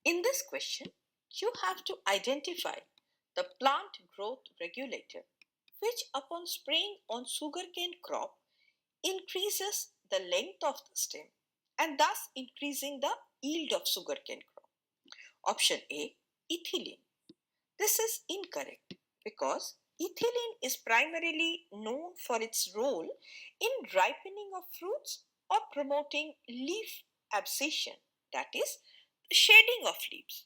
In this question, you have to identify the plant growth regulator, which upon spraying on sugarcane crop increases the length of the stem and thus increasing the yield of sugarcane crop. Option A, ethylene. This is incorrect because ethylene is primarily known for its role in ripening of fruits or promoting leaf abscission, that is, the shedding of leaves,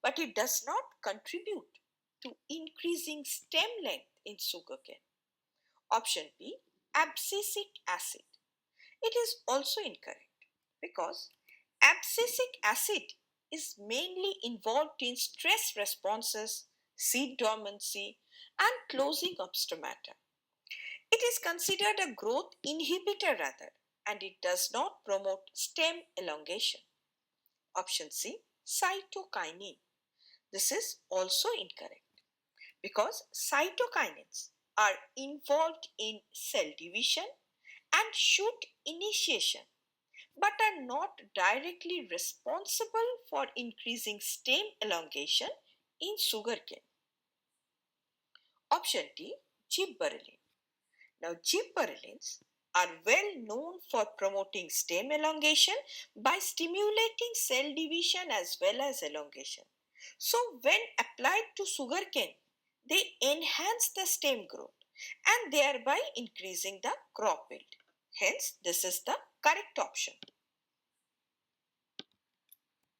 but it does not contribute to increasing stem length in sugarcane. Option B, abscisic acid. It is also incorrect because abscisic acid is mainly involved in stress responses, seed dormancy, and closing of stomata. It is considered a growth inhibitor rather, and it does not promote stem elongation. Option C, cytokinin. This is also incorrect because cytokinins are involved in cell division and shoot initiation but are not directly responsible for increasing stem elongation in sugarcane. Option D, gibberellin. Now, gibberellins are well known for promoting stem elongation by stimulating cell division as well as elongation. So, when applied to sugarcane, they enhance the stem growth and thereby increasing the crop yield. Hence, this is the correct option.